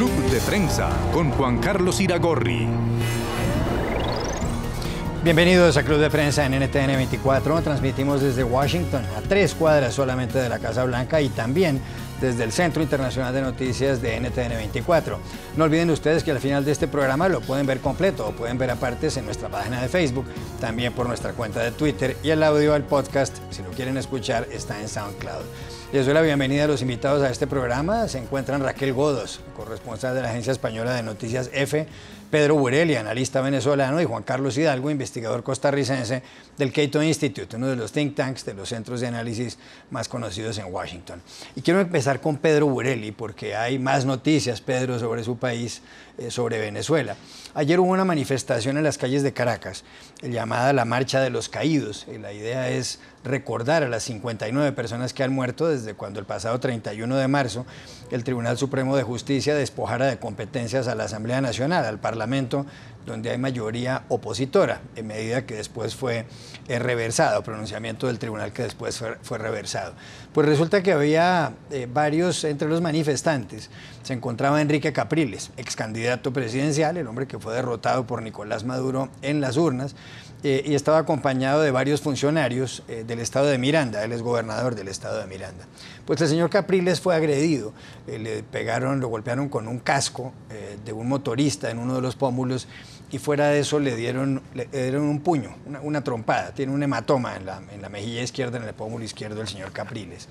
Club de Prensa con Juan Carlos Iragorri. Bienvenidos a Club de Prensa en NTN 24. Transmitimos desde Washington, a 3 cuadras solamente de la Casa Blanca, y también desde el Centro Internacional de Noticias de NTN 24. No olviden ustedes que al final de este programa lo pueden ver completo o pueden ver a partes en nuestra página de Facebook, también por nuestra cuenta de Twitter, y el audio del podcast, si lo quieren escuchar, está en SoundCloud. Les doy la bienvenida a los invitados a este programa. Se encuentran Raquel Godos, corresponsal de la Agencia Española de Noticias EFE, Pedro Burelli, analista venezolano, y Juan Carlos Hidalgo, investigador costarricense del Cato Institute, uno de los think tanks, de los centros de análisis más conocidos en Washington. Y quiero empezar con Pedro Burelli, porque hay más noticias, Pedro, sobre su país, sobre Venezuela. Ayer hubo una manifestación en las calles de Caracas, llamada la Marcha de los Caídos. Y la idea es recordar a las 59 personas que han muerto desde cuando el pasado 31 de marzo el Tribunal Supremo de Justicia despojara de competencias a la Asamblea Nacional, al Parlamento, donde hay mayoría opositora, en medida que después fue reversado, pronunciamiento del tribunal que después fue reversado. Pues resulta que había varios entre los manifestantes. Se encontraba Enrique Capriles, ex candidato presidencial, el hombre que fue derrotado por Nicolás Maduro en las urnas, y estaba acompañado de varios funcionarios del estado de Miranda. Él es gobernador del estado de Miranda. Pues el señor Capriles fue agredido, lo golpearon con un casco de un motorista en uno de los pómulos, y fuera de eso le dieron un puño, una trompada. Tiene un hematoma en la mejilla izquierda, en el pómulo izquierdo, el señor Capriles.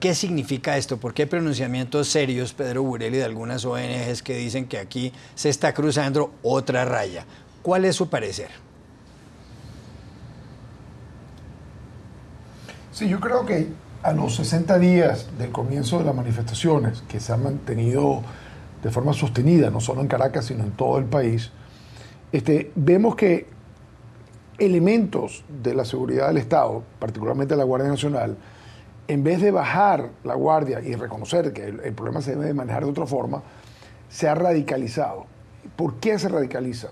¿Qué significa esto? Porque hay pronunciamientos serios, Pedro Burelli, de algunas ONGs que dicen que aquí se está cruzando otra raya. ¿Cuál es su parecer? Sí, yo creo que a los 60 días del comienzo de las manifestaciones, que se han mantenido de forma sostenida, no solo en Caracas, sino en todo el país, vemos que elementos de la seguridad del Estado, particularmente la Guardia Nacional, en vez de bajar la guardia y reconocer que el problema se debe manejar de otra forma, se ha radicalizado. ¿Por qué se radicaliza?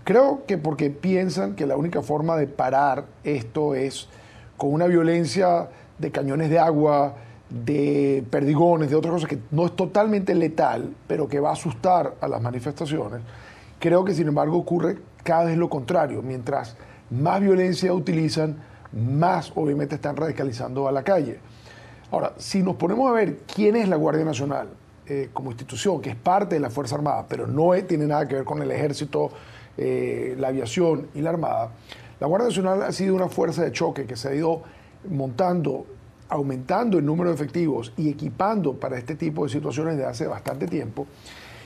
Creo que porque piensan que la única forma de parar esto es con una violencia de cañones de agua, de perdigones, de otras cosas que no es totalmente letal, pero que va a asustar a las manifestaciones. Creo que, sin embargo, ocurre cada vez lo contrario. Mientras más violencia utilizan, más obviamente están radicalizando a la calle. Ahora, si nos ponemos a ver quién es la Guardia Nacional como institución, que es parte de la Fuerza Armada, pero no tiene nada que ver con el Ejército, la aviación y la Armada, la Guardia Nacional ha sido una fuerza de choque que se ha ido montando, aumentando el número de efectivos y equipando para este tipo de situaciones desde hace bastante tiempo,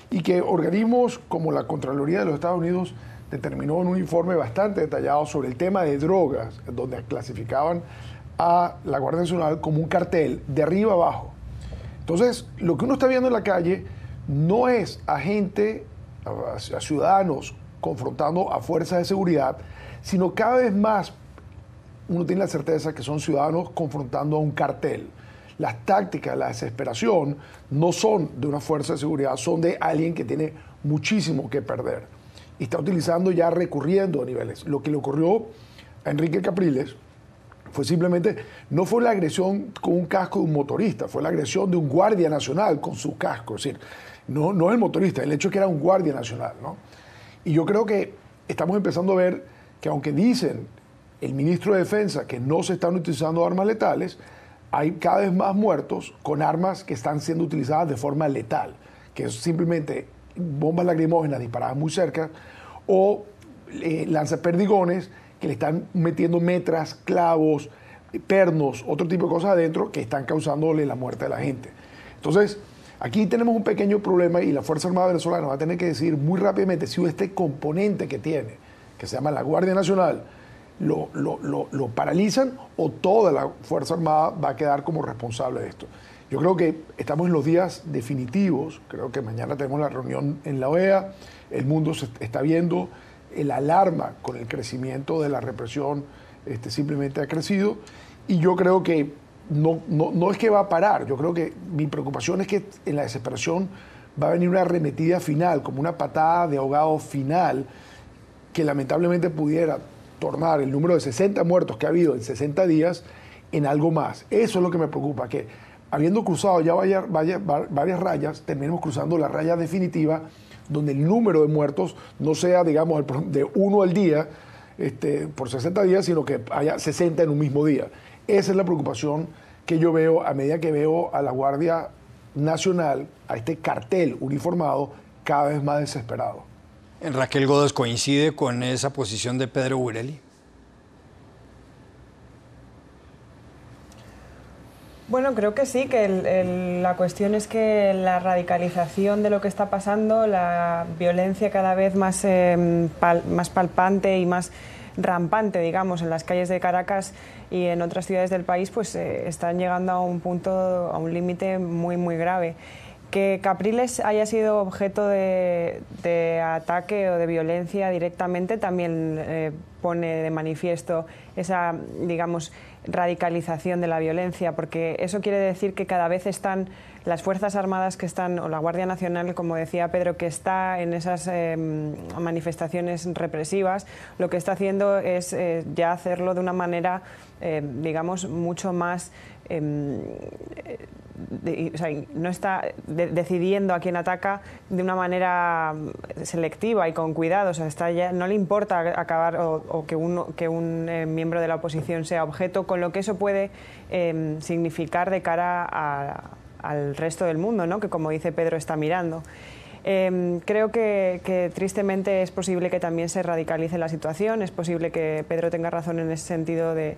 y que organismos como la Contraloría de los Estados Unidos determinó en un informe bastante detallado sobre el tema de drogas, donde clasificaban a la Guardia Nacional como un cartel de arriba abajo. Entonces, lo que uno está viendo en la calle no es a gente, a ciudadanos confrontando a fuerzas de seguridad, sino cada vez más uno tiene la certeza que son ciudadanos confrontando a un cartel. Las tácticas, la desesperación no son de una fuerza de seguridad, son de alguien que tiene muchísimo que perder y está utilizando, ya recurriendo a niveles. Lo que le ocurrió a Enrique Capriles fue simplemente, no fue la agresión con un casco de un motorista, fue la agresión de un guardia nacional con su casco. Es decir, no el motorista, el hecho que era un guardia nacional, ¿no? Y yo creo que estamos empezando a ver que, aunque dicen el ministro de Defensa que no se están utilizando armas letales, hay cada vez más muertos con armas que están siendo utilizadas de forma letal, que es simplemente bombas lacrimógenas disparadas muy cerca o lanzaperdigones que le están metiendo metras, clavos, pernos, otro tipo de cosas adentro que están causándole la muerte a la gente. Entonces, aquí tenemos un pequeño problema y la Fuerza Armada venezolana va a tener que decir muy rápidamente si este componente que tiene, que se llama la Guardia Nacional, lo paralizan o toda la Fuerza Armada va a quedar como responsable de esto. Yo creo que estamos en los días definitivos, creo que mañana tenemos la reunión en la OEA, el mundo se está viendo, el alarma con el crecimiento de la represión simplemente ha crecido, y yo creo que no es que va a parar, yo creo que mi preocupación es que en la desesperación va a venir una arremetida final, como una patada de ahogado final, que lamentablemente pudiera tornar el número de 60 muertos que ha habido en 60 días en algo más. Eso es lo que me preocupa, que habiendo cruzado ya varias rayas, terminemos cruzando la raya definitiva, donde el número de muertos no sea, digamos, de 1 al día, por 60 días, sino que haya 60 en un mismo día. Esa es la preocupación que yo veo a medida que veo a la Guardia Nacional, a este cartel uniformado, cada vez más desesperado. Raquel Godos, ¿coincide con esa posición de Pedro Burelli? Bueno, creo que sí, que la cuestión es que la radicalización de lo que está pasando, la violencia cada vez más palpante y más rampante, digamos, en las calles de Caracas y en otras ciudades del país, pues están llegando a un punto, a un límite muy, muy grave. Que Capriles haya sido objeto de ataque o de violencia directamente también pone de manifiesto esa, digamos, radicalización de la violencia, porque eso quiere decir que cada vez están las Fuerzas Armadas que están, o la Guardia Nacional, como decía Pedro, que está en esas manifestaciones represivas, lo que está haciendo es ya hacerlo de una manera, digamos, mucho más... o sea, no está decidiendo a quién ataca de una manera selectiva y con cuidado. O sea, no le importa acabar o que un miembro de la oposición sea objeto, con lo que eso puede significar de cara al resto del mundo, ¿no? Que, como dice Pedro, está mirando. Creo que tristemente es posible que también se radicalice la situación, es posible que Pedro tenga razón en ese sentido de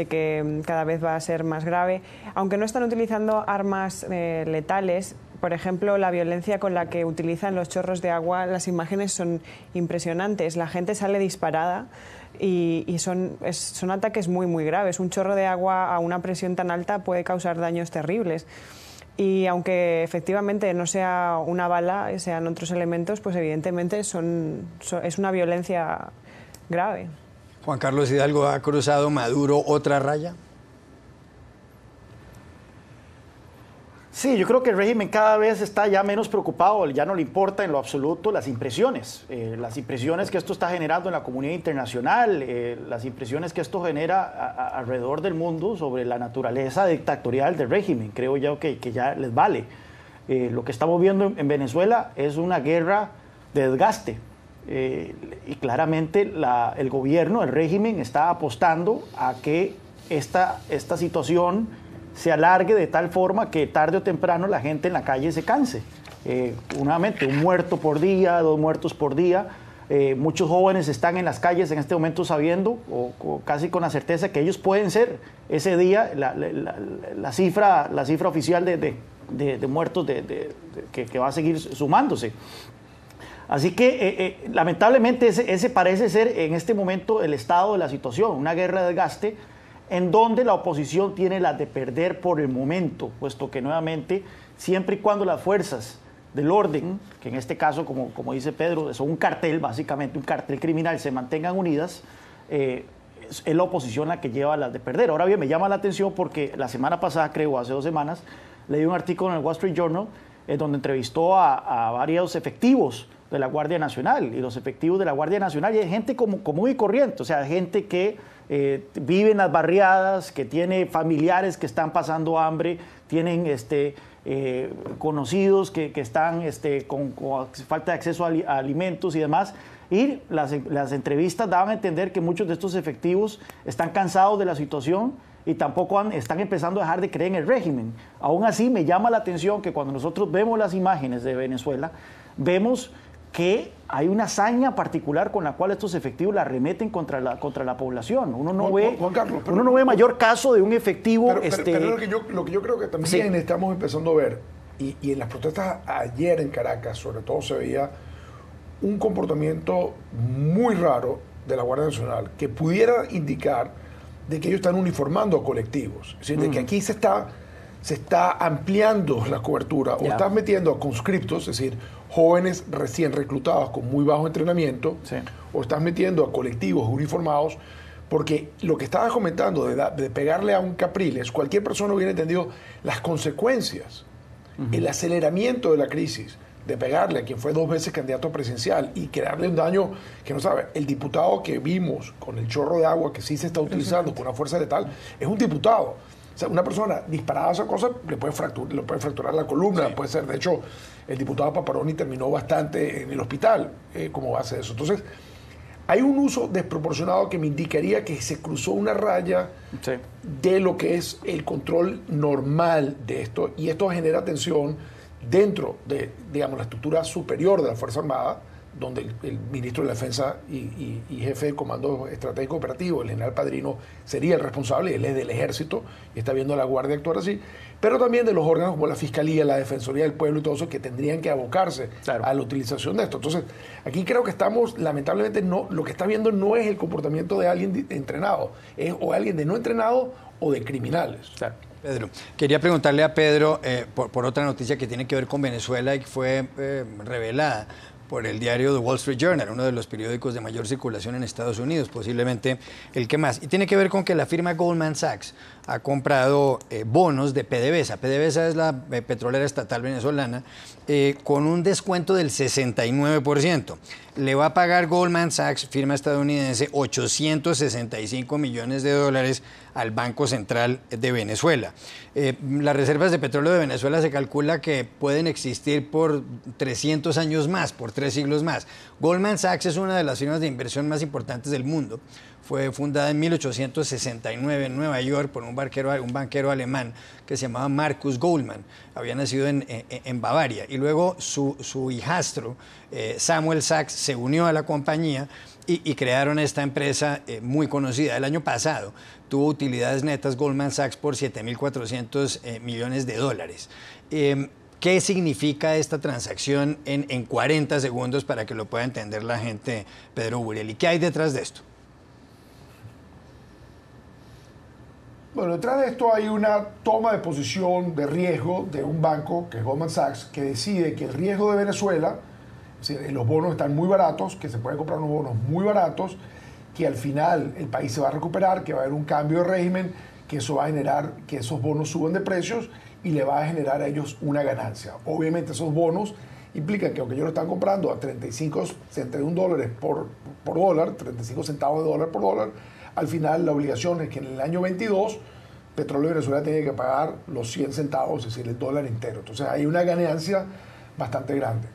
que cada vez va a ser más grave, aunque no están utilizando armas letales. Por ejemplo, la violencia con la que utilizan los chorros de agua, las imágenes son impresionantes, la gente sale disparada y son ataques muy, muy graves. Un chorro de agua a una presión tan alta puede causar daños terribles. Y aunque efectivamente no sea una bala, sean otros elementos, pues evidentemente es una violencia grave. Juan Carlos Hidalgo, ¿ha cruzado Maduro otra raya? Sí, yo creo que el régimen cada vez está ya menos preocupado, ya no le importa en lo absoluto las impresiones que esto está generando en la comunidad internacional, las impresiones que esto genera alrededor del mundo sobre la naturaleza dictatorial del régimen. Creo yo que ya les vale. Lo que estamos viendo en Venezuela es una guerra de desgaste y claramente el gobierno, el régimen está apostando a que esta situación se alargue de tal forma que tarde o temprano la gente en la calle se canse. Nuevamente, 1 muerto por día, 2 muertos por día. Muchos jóvenes están en las calles en este momento sabiendo, o casi con la certeza, que ellos pueden ser ese día la cifra oficial de muertos que va a seguir sumándose. Así que, lamentablemente, ese parece ser en este momento el estado de la situación, una guerra de desgaste, en donde la oposición tiene la de perder por el momento, puesto que nuevamente, siempre y cuando las fuerzas del orden, que en este caso, como dice Pedro, son un cartel, básicamente un cartel criminal, se mantengan unidas, es la oposición la que lleva las de perder. Ahora bien, me llama la atención porque la semana pasada, creo, hace 2 semanas, leí un artículo en el Wall Street Journal donde entrevistó a varios efectivos de la Guardia Nacional, y los efectivos de la Guardia Nacional, y hay gente común y corriente, o sea, gente que vive en las barriadas, que tiene familiares que están pasando hambre, tienen conocidos que están con falta de acceso a alimentos y demás, y las entrevistas daban a entender que muchos de estos efectivos están cansados de la situación y tampoco están empezando a dejar de creer en el régimen. Aún así, me llama la atención que cuando nosotros vemos las imágenes de Venezuela, vemos que hay una hazaña particular con la cual estos efectivos la arremeten contra la población. Uno no ve mayor caso de un efectivo... Pero lo que yo creo que también estamos empezando a ver, y en las protestas ayer en Caracas, sobre todo, se veía un comportamiento muy raro de la Guardia Nacional que pudiera indicar de que ellos están uniformando a colectivos. Es decir, de que aquí se está ampliando la cobertura, o estás metiendo a conscriptos, es decir, jóvenes recién reclutados con muy bajo entrenamiento, o estás metiendo a colectivos uniformados, porque lo que estabas comentando de pegarle a un Capriles, cualquier persona hubiera entendido las consecuencias, el aceleramiento de la crisis, de pegarle a quien fue 2 veces candidato presidencial y crearle un daño que no sabe. El diputado que vimos con el chorro de agua que sí se está utilizando con una fuerza letal es un diputado. O sea, una persona disparada a esa cosa le puede fracturar la columna, sí. Puede ser, de hecho, el diputado Paparoni terminó bastante en el hospital como base de eso. Entonces, hay un uso desproporcionado que me indicaría que se cruzó una raya sí. de lo que es el control normal de esto, y esto genera tensión dentro de, digamos, la estructura superior de la Fuerza Armada, donde el ministro de la Defensa y jefe del Comando Estratégico Operativo, el general Padrino, sería el responsable, él es del Ejército y está viendo a la Guardia actuar así, pero también de los órganos como la Fiscalía, la Defensoría del Pueblo y todo eso, que tendrían que abocarse claro. a la utilización de esto. Entonces, aquí creo que estamos, lamentablemente, lo que está viendo no es el comportamiento de alguien entrenado, es o alguien de no entrenado o de criminales. Claro. Pedro, quería preguntarle a Pedro por otra noticia que tiene que ver con Venezuela y que fue revelada por el diario The Wall Street Journal, uno de los periódicos de mayor circulación en Estados Unidos, posiblemente el que más. Y tiene que ver con que la firma Goldman Sachs ha comprado bonos de PDVSA. PDVSA es la petrolera estatal venezolana, con un descuento del 69%. Le va a pagar Goldman Sachs, firma estadounidense, 865 millones de dólares al Banco Central de Venezuela. Las reservas de petróleo de Venezuela se calcula que pueden existir por 300 años más, por 3 siglos más. Goldman Sachs es una de las firmas de inversión más importantes del mundo. Fue fundada en 1869 en Nueva York por un banquero alemán que se llamaba Marcus Goldman. Había nacido en Bavaria. Y luego su hijastro, Samuel Sachs, se unió a la compañía y crearon esta empresa muy conocida. El año pasado tuvo utilidades netas Goldman Sachs por 7.400 millones de dólares. ¿Qué significa esta transacción en 40 segundos para que lo pueda entender la gente, Pedro Buriel? ¿Y qué hay detrás de esto? Bueno, detrás de esto hay una toma de posición de riesgo de un banco, que es Goldman Sachs, que decide que el riesgo de Venezuela, es decir, los bonos están muy baratos, que se pueden comprar unos bonos muy baratos, que al final el país se va a recuperar, que va a haber un cambio de régimen, que eso va a generar que esos bonos suban de precios y le va a generar a ellos una ganancia. Obviamente esos bonos implican que aunque ellos lo están comprando a 31 dólares por dólar, 35 centavos de dólar por dólar, al final la obligación es que en el año 22 Petróleo de Venezuela tiene que pagar los 100 centavos, es decir, el dólar entero. Entonces hay una ganancia bastante grande.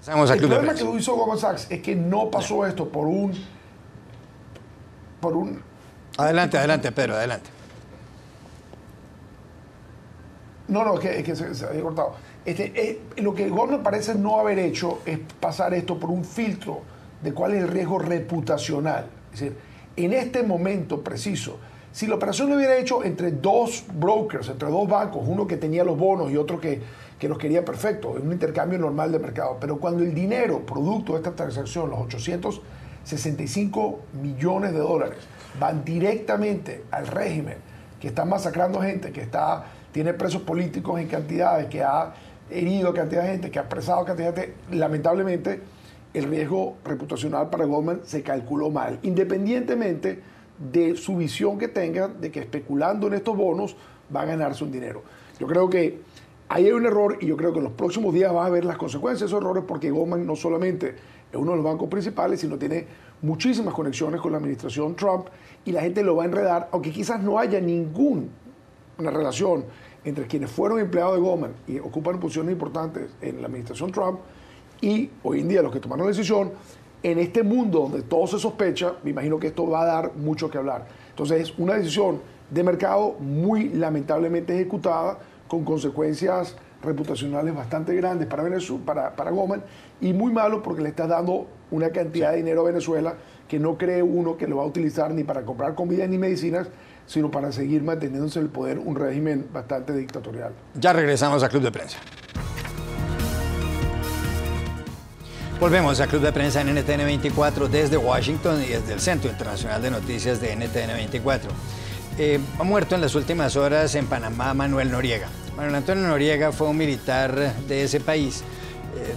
El problema que hizo Goldman Sachs es que no pasó esto por un... Adelante, Pedro, adelante. No, es que se había cortado. Lo que Goldman parece no haber hecho es pasar esto por un filtro de cuál es el riesgo reputacional. Es decir, en este momento preciso, si la operación lo hubiera hecho entre dos brokers, entre dos bancos, uno que tenía los bonos y otro que los quería perfecto, es un intercambio normal de mercado, pero cuando el dinero producto de esta transacción, los 865 millones de dólares, van directamente al régimen que está masacrando gente, que tiene presos políticos en cantidades, que ha herido cantidad de gente, que ha apresado cantidad de gente, lamentablemente el riesgo reputacional para Goldman se calculó mal, independientemente de su visión que tengan de que especulando en estos bonos va a ganarse un dinero. Yo creo que ahí hay un error y yo creo que en los próximos días vas a ver las consecuencias de esos errores, porque Goldman no solamente es uno de los bancos principales, sino tiene muchísimas conexiones con la administración Trump y la gente lo va a enredar, aunque quizás no haya ninguna relación entre quienes fueron empleados de Goldman y ocupan posiciones importantes en la administración Trump y hoy en día los que tomaron la decisión. En este mundo donde todo se sospecha, me imagino que esto va a dar mucho que hablar. Entonces es una decisión de mercado muy lamentablemente ejecutada, con consecuencias reputacionales bastante grandes para Venezuela, para Goldman, y muy malo porque le está dando una cantidad de dinero a Venezuela que no cree uno que lo va a utilizar ni para comprar comida ni medicinas, sino para seguir manteniéndose en el poder un régimen bastante dictatorial. Ya regresamos a Club de Prensa. Volvemos a Club de Prensa en NTN 24 desde Washington y desde el Centro Internacional de Noticias de NTN 24. Ha muerto en las últimas horas en Panamá Manuel Noriega. Manuel Antonio Noriega fue un militar de ese país,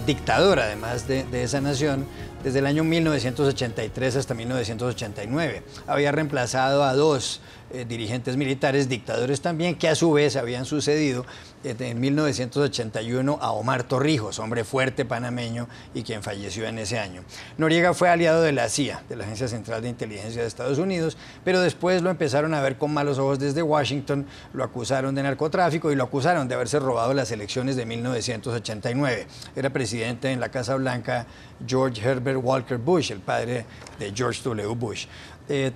dictador además de esa nación, desde el año 1983 hasta 1989. Había reemplazado a dos dirigentes militares, dictadores también, que a su vez habían sucedido en 1981 a Omar Torrijos, hombre fuerte panameño y quien falleció en ese año. Noriega fue aliado de la CIA, de la Agencia Central de Inteligencia de Estados Unidos, pero después lo empezaron a ver con malos ojos desde Washington, lo acusaron de narcotráfico y lo acusaron de haberse robado las elecciones de 1989. Era presidente en la Casa Blanca George Herbert Walker Bush, el padre de George W. Bush.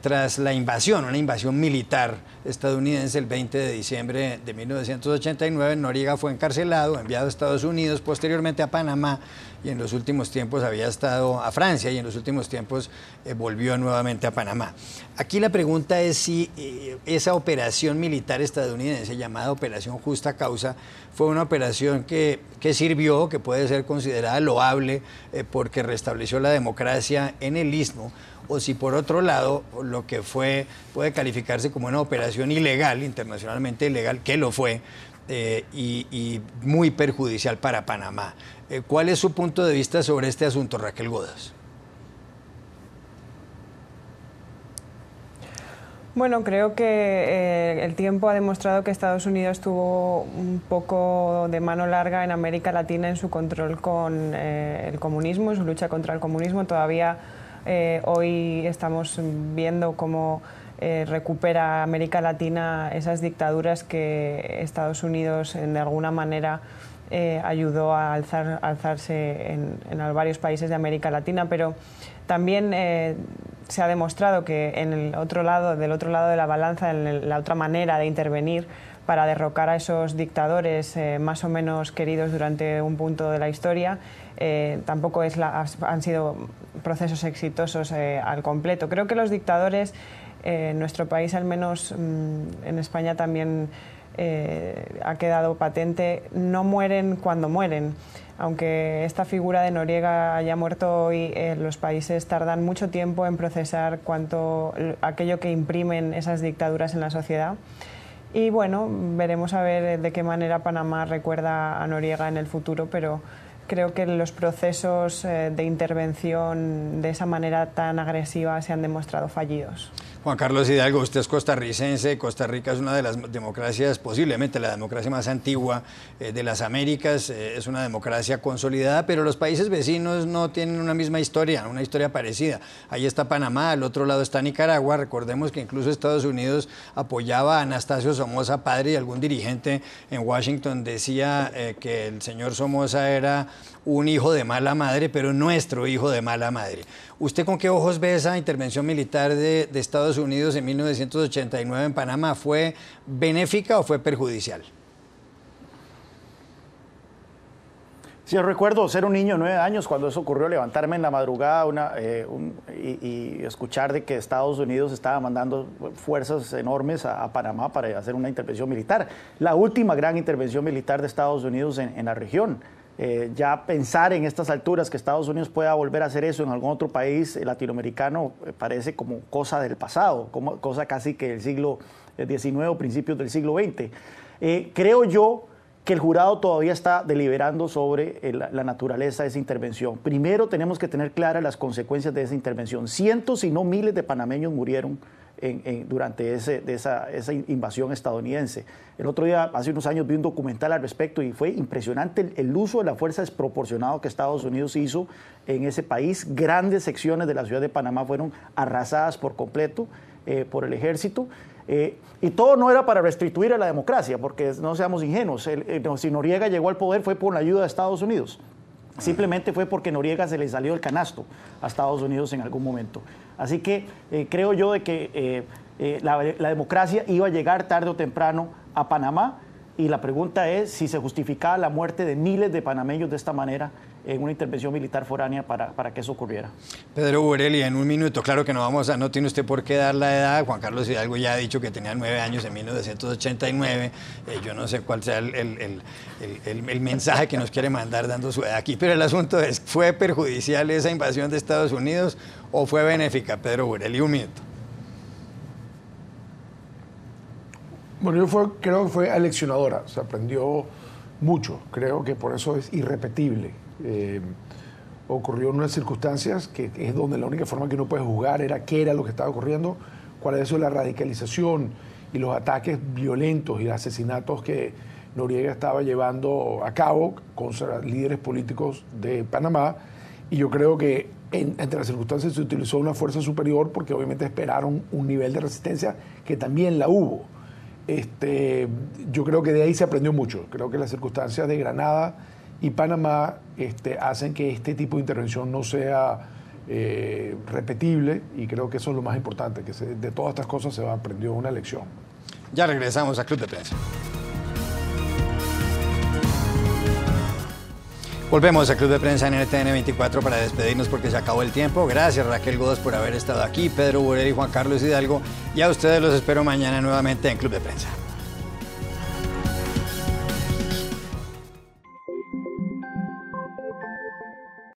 Tras la invasión, una invasión militar estadounidense el 20 de diciembre de 1989, Noriega fue encarcelado, enviado a Estados Unidos, posteriormente a Panamá, y en los últimos tiempos había estado a Francia y en los últimos tiempos volvió nuevamente a Panamá. Aquí la pregunta es si esa operación militar estadounidense llamada Operación Justa Causa fue una operación que sirvió, que puede ser considerada loable porque restableció la democracia en el Istmo, o si por otro lado lo que fue puede calificarse como una operación ilegal, internacionalmente ilegal, que lo fue, y muy perjudicial para Panamá. ¿Cuál es su punto de vista sobre este asunto, Raquel Godas? Bueno, creo que el tiempo ha demostrado que Estados Unidos tuvo un poco de mano larga en América Latina en su control con el comunismo, en su lucha contra el comunismo. Todavía hoy estamos viendo cómo recupera América Latina esas dictaduras que Estados Unidos de alguna manera ayudó a alzarse en varios países de América Latina, pero también se ha demostrado que en el otro lado, del otro lado de la balanza, en la otra manera de intervenir para derrocar a esos dictadores más o menos queridos durante un punto de la historia, tampoco han sido procesos exitosos al completo. Creo que los dictadores, en nuestro país al menos, en España también ha quedado patente, no mueren cuando mueren. Aunque esta figura de Noriega haya muerto hoy, los países tardan mucho tiempo en procesar aquello que imprimen esas dictaduras en la sociedad. Y bueno, veremos a ver de qué manera Panamá recuerda a Noriega en el futuro, pero creo que los procesos de intervención de esa manera tan agresiva se han demostrado fallidos. Juan Carlos Hidalgo, usted es costarricense. Costa Rica es una de las democracias, posiblemente la democracia más antigua de las Américas, es una democracia consolidada, pero los países vecinos no tienen una misma historia, una historia parecida. Ahí está Panamá, al otro lado está Nicaragua. Recordemos que incluso Estados Unidos apoyaba a Anastasio Somoza padre, y algún dirigente en Washington decía que el señor Somoza era un hijo de mala madre, pero nuestro hijo de mala madre. ¿Usted con qué ojos ve esa intervención militar de Estados Unidos en 1989 en Panamá? ¿Fue benéfica o fue perjudicial? Sí, yo recuerdo ser un niño de 9 años cuando eso ocurrió, levantarme en la madrugada y escuchar de que Estados Unidos estaba mandando fuerzas enormes a Panamá para hacer una intervención militar. La última gran intervención militar de Estados Unidos en la región. Ya pensar en estas alturas que Estados Unidos pueda volver a hacer eso en algún otro país latinoamericano parece como cosa del pasado, como cosa casi que del siglo XIX o principios del siglo XX. Creo yo que el jurado todavía está deliberando sobre la naturaleza de esa intervención. Primero tenemos que tener claras las consecuencias de esa intervención. Cientos, si no miles de panameños murieron durante esa invasión estadounidense. El otro día, hace unos años, vi un documental al respecto y fue impresionante el uso de la fuerza desproporcionado que Estados Unidos hizo en ese país. Grandes secciones de la ciudad de Panamá fueron arrasadas por completo por el ejército. Y todo no era para restituir a la democracia, porque no seamos ingenuos. Si Noriega llegó al poder fue por la ayuda de Estados Unidos. Simplemente fue porque Noriega se le salió el canasto a Estados Unidos en algún momento. Así que creo yo de que la democracia iba a llegar tarde o temprano a Panamá, y la pregunta es si se justificaba la muerte de miles de panameños de esta manera en una intervención militar foránea para que eso ocurriera. Pedro Burelli, en un minuto, claro que no tiene usted por qué dar la edad. Juan Carlos Hidalgo ya ha dicho que tenía 9 años en 1989. Yo no sé cuál sea el mensaje que nos quiere mandar dando su edad aquí, pero el asunto es, ¿fue perjudicial esa invasión de Estados Unidos o fue benéfica? Pedro Burelli, un minuto. Bueno, creo que fue aleccionadora, se aprendió mucho, creo que por eso es irrepetible. Ocurrió en unas circunstancias que es donde la única forma que uno puede juzgar era qué era lo que estaba ocurriendo, cuál es eso, la radicalización y los ataques violentos y asesinatos que Noriega estaba llevando a cabo con líderes políticos de Panamá, y yo creo que entre las circunstancias se utilizó una fuerza superior porque obviamente esperaron un nivel de resistencia que también la hubo. Yo creo que de ahí se aprendió mucho. Creo que las circunstancias de Granada y Panamá hacen que este tipo de intervención no sea repetible, y creo que eso es lo más importante, que de todas estas cosas se aprendió una lección. Ya regresamos a Club de Prensa. Volvemos a Club de Prensa en NTN 24 para despedirnos porque se acabó el tiempo. Gracias, Raquel Godos, por haber estado aquí, Pedro Burel y Juan Carlos Hidalgo. Y a ustedes los espero mañana nuevamente en Club de Prensa.